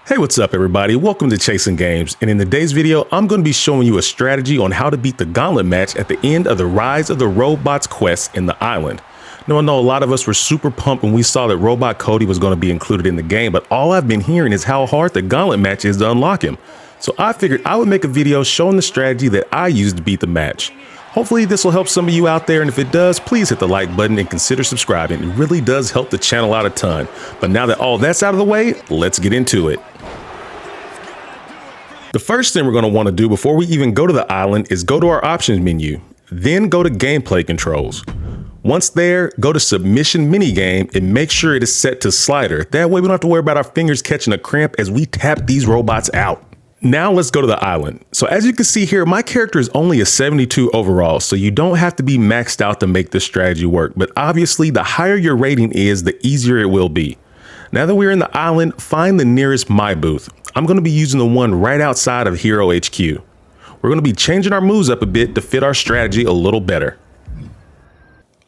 Hey, what's up everybody? Welcome to Chasing Games, and in today's video, I'm going to be showing you a strategy on how to beat the Gauntlet match at the end of the Rise of the Rhod35-Bots quest in the island. Now, I know a lot of us were super pumped when we saw that Robot Cody was going to be included in the game, but all I've been hearing is how hard the Gauntlet match is to unlock him. So I figured I would make a video showing the strategy that I used to beat the match. Hopefully this will help some of you out there, and if it does, please hit the like button and consider subscribing. It really does help the channel out a ton. But now that all that's out of the way, let's get into it. The first thing we're going to want to do before we even go to the island is go to our options menu, then go to gameplay controls. Once there, go to submission minigame and make sure it is set to slider. That way we don't have to worry about our fingers catching a cramp as we tap these robots out. Now let's go to the island. So as you can see here, my character is only a 72 overall, so you don't have to be maxed out to make this strategy work. But obviously the higher your rating is, the easier it will be. Now that we're in the island, find the nearest My Booth. I'm going to be using the one right outside of Hero HQ. We're going to be changing our moves up a bit to fit our strategy a little better.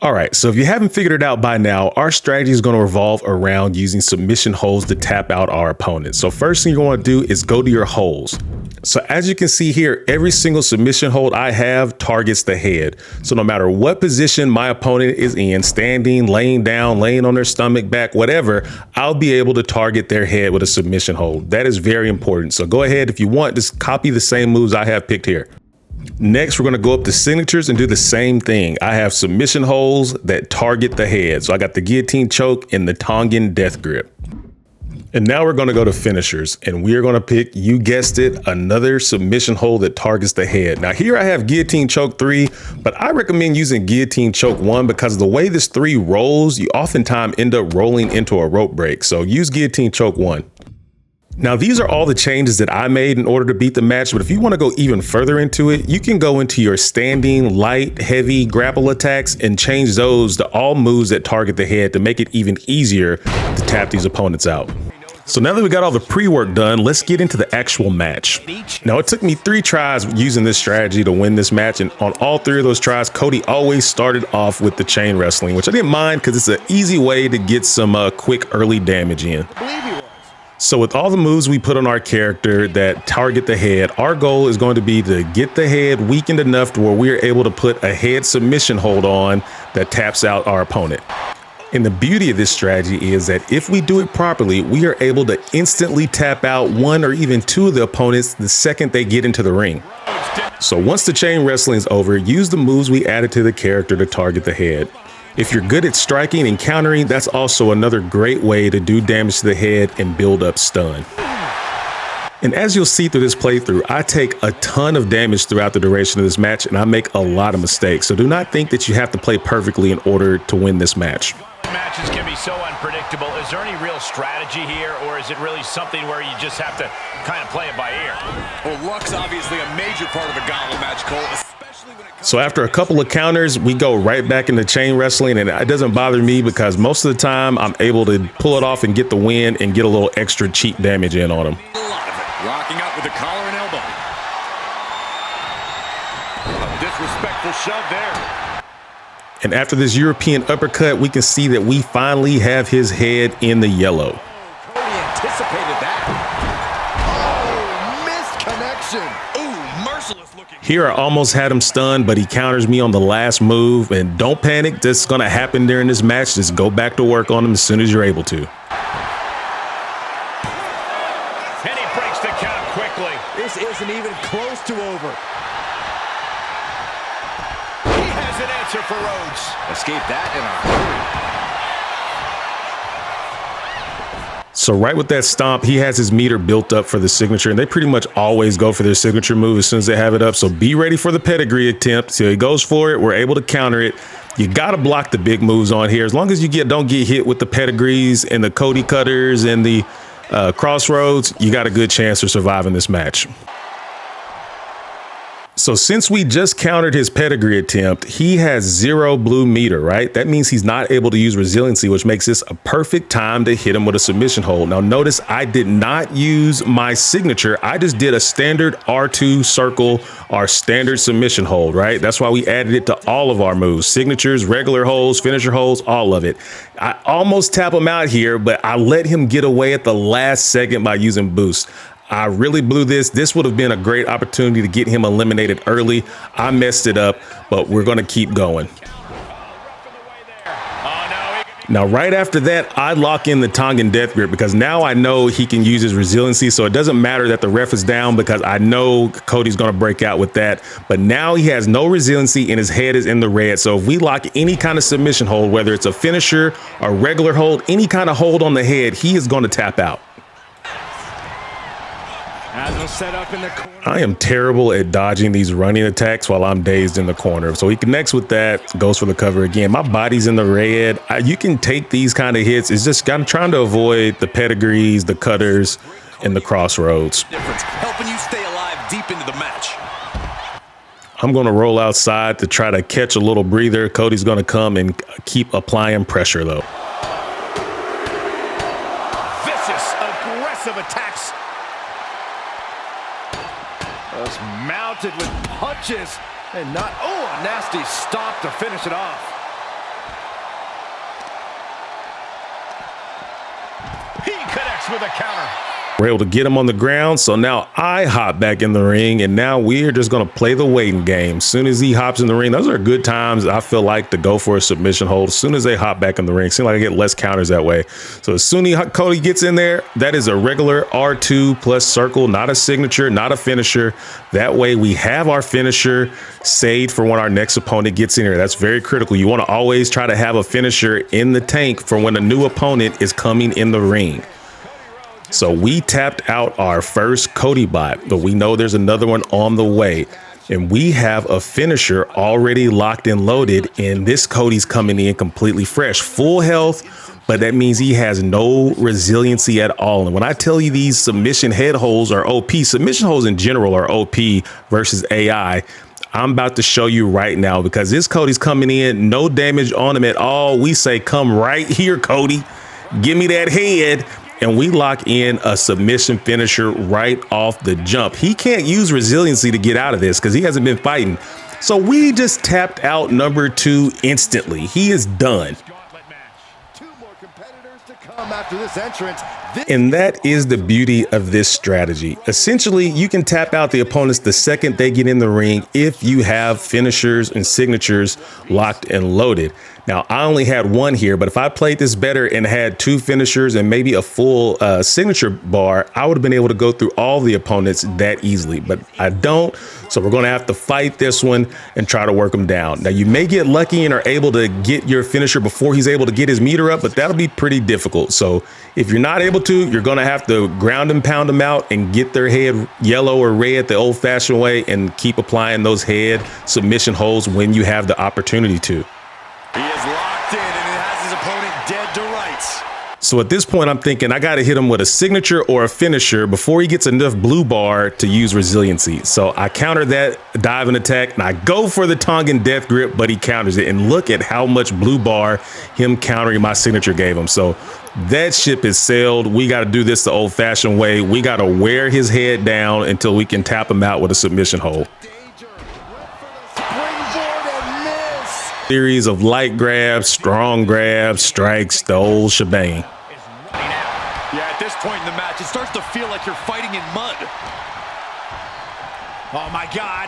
All right, so if you haven't figured it out by now, our strategy is going to revolve around using submission holds to tap out our opponents. So first thing you want to do is go to your holds. So as you can see here, every single submission hold I have targets the head. So no matter what position my opponent is in, standing, laying down, laying on their stomach, back, whatever, I'll be able to target their head with a submission hold. That is very important. So go ahead, if you want, just copy the same moves I have picked here. Next, we're going to go up to signatures and do the same thing. I have submission holds that target the head. So I got the guillotine choke and the Tongan death grip. And now we're going to go to finishers, and we are going to pick, you guessed it, another submission hold that targets the head. Now here I have guillotine choke 3, but I recommend using guillotine choke 1 because the way this 3 rolls, you oftentimes end up rolling into a rope break. So use guillotine choke 1. Now, these are all the changes that I made in order to beat the match, but if you want to go even further into it, you can go into your standing, light, heavy, grapple attacks and change those to all moves that target the head to make it even easier to tap these opponents out. So now that we got all the pre-work done, let's get into the actual match. Now, it took me 3 tries using this strategy to win this match, and on all 3 of those tries, Cody always started off with the chain wrestling, which I didn't mind because it's an easy way to get some quick early damage in. So with all the moves we put on our character that target the head, our goal is going to be to get the head weakened enough to where we are able to put a head submission hold on that taps out our opponent. And the beauty of this strategy is that if we do it properly, we are able to instantly tap out 1 or even 2 of the opponents the second they get into the ring. So once the chain wrestling is over, use the moves we added to the character to target the head. If you're good at striking and countering, that's also another great way to do damage to the head and build up stun. And as you'll see through this playthrough, I take a ton of damage throughout the duration of this match, and I make a lot of mistakes. So do not think that you have to play perfectly in order to win this match. Matches can be so unpredictable. Is there any real strategy here, or is it really something where you just have to kind of play it by ear? Well, luck's obviously a major part of a Gauntlet match, Cole. So after a couple of counters, we go right back into chain wrestling, and it doesn't bother me because most of the time I'm able to pull it off and get the win and get a little extra cheap damage in on them. A lot of it. Rocking up with the collar and elbow. A disrespectful shove there. And after this European uppercut, we can see that we finally have his head in the yellow. Cody anticipated that. Oh, missed connection. Ooh, merciless looking. Here I almost had him stunned, but he counters me on the last move. And don't panic, this is going to happen during this match. Just go back to work on him as soon as you're able to. And he breaks the count quickly. This isn't even close to over. He has an answer for Rhodes. Escape that in a hurry. So right with that stomp, he has his meter built up for the signature, and they pretty much always go for their signature move as soon as they have it up. So be ready for the pedigree attempt. So he goes for it. We're able to counter it. You got to block the big moves on here. As long as you don't get hit with the pedigrees and the Cody cutters and the crossroads, you got a good chance of surviving this match. So since we just countered his pedigree attempt, he has 0 blue meter, right? That means he's not able to use resiliency, which makes this a perfect time to hit him with a submission hold. Now notice I did not use my signature. I just did a standard R2 circle, our standard submission hold, right? That's why we added it to all of our moves, signatures, regular holds, finisher holds, all of it. I almost tap him out here, but I let him get away at the last second by using boost. I really blew this. This would have been a great opportunity to get him eliminated early. I messed it up, but we're going to keep going. Now, right after that, I lock in the Tongan death grip because now I know he can use his resiliency. So it doesn't matter that the ref is down because I know Cody's going to break out with that. But now he has no resiliency and his head is in the red. So if we lock any kind of submission hold, whether it's a finisher, a regular hold, any kind of hold on the head, he is going to tap out. Set up in the corner. I am terrible at dodging these running attacks while I'm dazed in the corner. So he connects with that, goes for the cover again. My body's in the red. You can take these kind of hits. It's just I'm trying to avoid the pedigrees, the cutters, and the crossroads. Helping you stay alive deep into the match. I'm going to roll outside to try to catch a little breather. Cody's going to come and keep applying pressure, though. Vicious, aggressive attacks. Just mounted with punches and not, a nasty stop to finish it off. He connects with a counter. We're able to get him on the ground. So now I hop back in the ring and now we're just going to play the waiting game. As soon as he hops in the ring, those are good times, I feel like, to go for a submission hold. As soon as they hop back in the ring, it seems like I get less counters that way. So as soon as Cody gets in there, that is a regular R2 plus circle, not a signature, not a finisher. That way we have our finisher saved for when our next opponent gets in here. That's very critical. You want to always try to have a finisher in the tank for when a new opponent is coming in the ring. So we tapped out our first Cody bot, but we know there's another one on the way. And we have a finisher already locked and loaded. And this Cody's coming in completely fresh, full health, but that means he has no resiliency at all. And when I tell you these submission head holds are OP, submission holds in general are OP versus AI. I'm about to show you right now because this Cody's coming in, no damage on him at all. We say, come right here, Cody. Give me that head. And we lock in a submission finisher right off the jump. He can't use resiliency to get out of this because he hasn't been fighting. So we just tapped out number 2 instantly. He is done. Gauntlet match. 2 more competitors to come after this entrance. And that is the beauty of this strategy. Essentially, you can tap out the opponents the second they get in the ring if you have finishers and signatures locked and loaded. Now, I only had 1 here, but if I played this better and had 2 finishers and maybe a full signature bar, I would have been able to go through all the opponents that easily, but I don't. So we're going to have to fight this one and try to work him down. Now, you may get lucky and are able to get your finisher before he's able to get his meter up, but that'll be pretty difficult. So if you're not able to, you're going to have to ground and pound them out and get their head yellow or red the old fashioned way and keep applying those head submission holds when you have the opportunity to. He is locked in and he has his opponent dead to rights. So at this point, I'm thinking I got to hit him with a signature or a finisher before he gets enough blue bar to use resiliency. So I counter that diving attack and I go for the Tongan death grip, but he counters it. And look at how much blue bar him countering my signature gave him. So that ship is sailed. We got to do this the old fashioned way. We got to wear his head down until we can tap him out with a submission hold. Series of light grabs, strong grabs, strikes, the old shebang. Yeah, at this point in the match, it starts to feel like you're fighting in mud. Oh my God.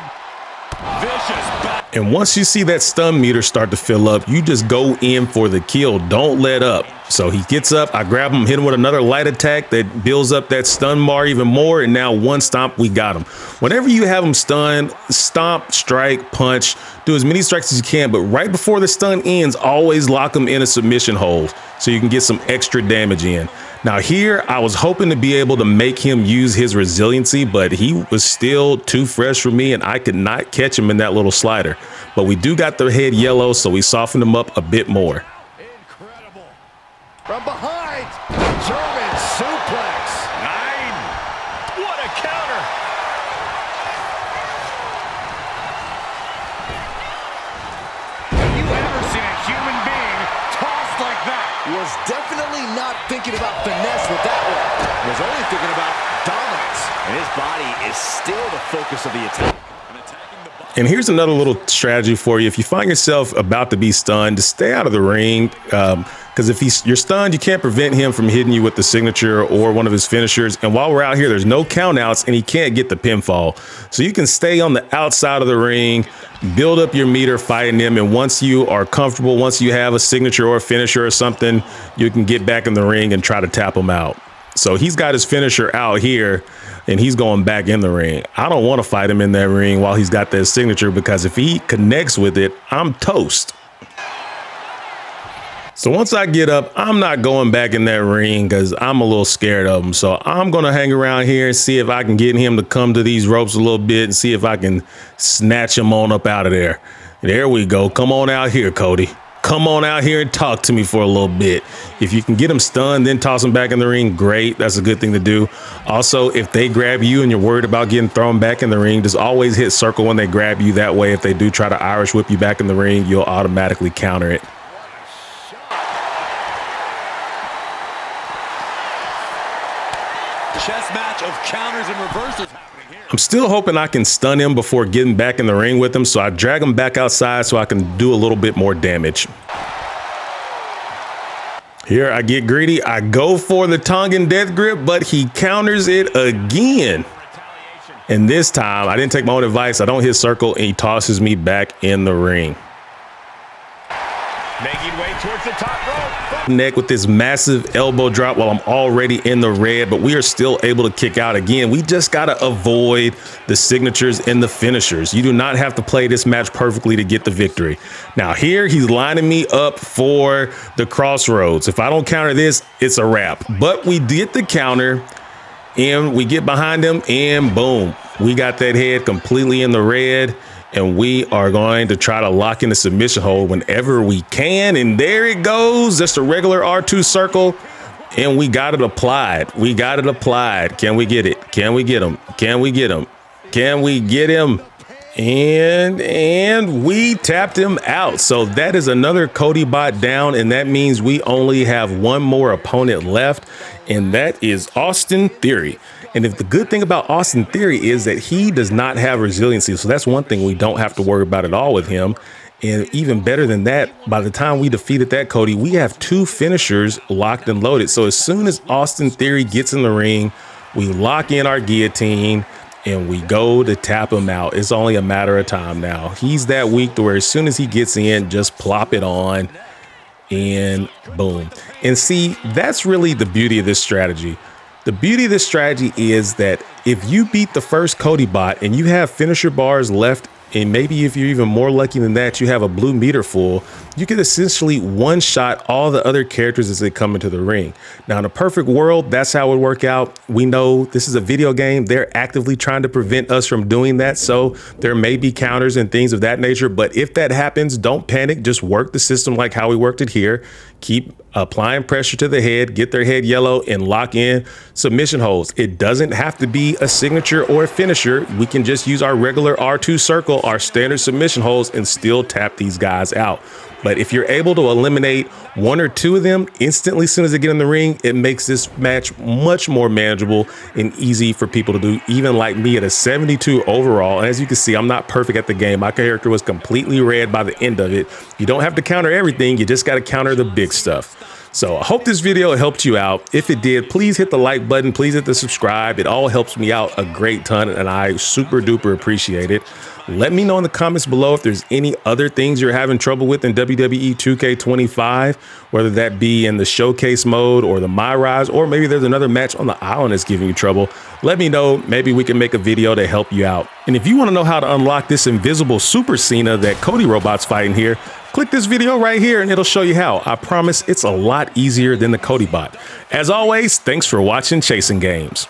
Vicious back. And once you see that stun meter start to fill up, you just go in for the kill. Don't let up. So he gets up, I grab him, hit him with another light attack that builds up that stun bar even more. And now 1 stomp, we got him. Whenever you have him stunned, stomp, strike, punch, do as many strikes as you can. But right before the stun ends, always lock him in a submission hold so you can get some extra damage in. Now here, I was hoping to be able to make him use his resiliency, but he was still too fresh for me and I could not catch him in that little slider. But we do got the head yellow, so we softened him up a bit more. Incredible. From behind, German suplex. 9. What a counter. not thinking about finesse with that one. He was only thinking about dominance. And his body is still the focus of the attack. And here's another little strategy for you. If you find yourself about to be stunned, just stay out of the ring. Because if you're stunned, you can't prevent him from hitting you with the signature or one of his finishers. And while we're out here, there's no countouts and he can't get the pinfall. So you can stay on the outside of the ring, build up your meter fighting him. And once you are comfortable, once you have a signature or a finisher or something, you can get back in the ring and try to tap him out. So he's got his finisher out here and he's going back in the ring. I don't want to fight him in that ring while he's got that signature, because if he connects with it, I'm toast. So once I get up, I'm not going back in that ring because I'm a little scared of him. So I'm going to hang around here and see if I can get him to come to these ropes a little bit and see if I can snatch him on up out of there. There we go. Come on out here, Cody. Come on out here and talk to me for a little bit. If you can get him stunned, then toss him back in the ring, great. That's a good thing to do. Also, if they grab you and you're worried about getting thrown back in the ring, just always hit circle when they grab you. That way, if they do try to Irish whip you back in the ring, you'll automatically counter it. Chess match of counters and reversals. I'm still hoping I can stun him before getting back in the ring with him, so I drag him back outside so I can do a little bit more damage. Here I get greedy. I go for the Tongan death grip, but he counters it again. And this time, I didn't take my own advice. I don't hit circle, and he tosses me back in the ring. Making way towards the top rope. Neck with this massive elbow drop while I'm already in the red, but we are still able to kick out again. We just got to avoid the signatures and the finishers. You do not have to play this match perfectly to get the victory. Now here he's lining me up for the crossroads. If I don't counter this, it's a wrap. But we did the counter and we get behind him and boom, we got that head completely in the red. And we are going to try to lock in the submission hold whenever we can. And there it goes. Just a regular R2 circle. And we got it applied. We got it applied. Can we get it? Can we get him? Can we get him? Can we get him? And we tapped him out. So that is another Cody bot down. And that means we only have one more opponent left. And that is Austin Theory. And if the good thing about Austin Theory is that he does not have resiliency. So that's one thing we don't have to worry about at all with him. And even better than that, by the time we defeated that Cody, we have two finishers locked and loaded. So as soon as Austin Theory gets in the ring, we lock in our guillotine and we go to tap him out. It's only a matter of time now. He's that weak to where as soon as he gets in, just plop it on and boom. And see, that's really the beauty of this strategy. The beauty of this strategy is that if you beat the first Cody bot and you have finisher bars left, and maybe if you're even more lucky than that, you have a blue meter full, you can essentially one-shot all the other characters as they come into the ring. Now, in a perfect world, that's how it would work out. We know this is a video game. They're actively trying to prevent us from doing that. So there may be counters and things of that nature. But if that happens, don't panic. Just work the system like how we worked it here. Keep applying pressure to the head, get their head yellow, and lock in submission holds. It doesn't have to be a signature or a finisher. We can just use our regular R2 circle, our standard submission holds, and still tap these guys out. But if you're able to eliminate one or two of them instantly as soon as they get in the ring, it makes this match much more manageable and easy for people to do, even like me at a 72 overall. And as you can see, I'm not perfect at the game. My character was completely red by the end of it. You don't have to counter everything. You just got to counter the big stuff. So I hope this video helped you out. If it did, please hit the like button. Please hit the subscribe. It all helps me out a great ton, and I super duper appreciate it. Let me know in the comments below if there's any other things you're having trouble with in WWE 2K25, whether that be in the showcase mode or the My Rise, or maybe there's another match on the island that's giving you trouble. Let me know. Maybe we can make a video to help you out. And if you want to know how to unlock this invisible Super Cena that Cody Robot's fighting here, click this video right here and it'll show you how. I promise it's a lot easier than the Cody bot. As always, thanks for watching Chasing Games.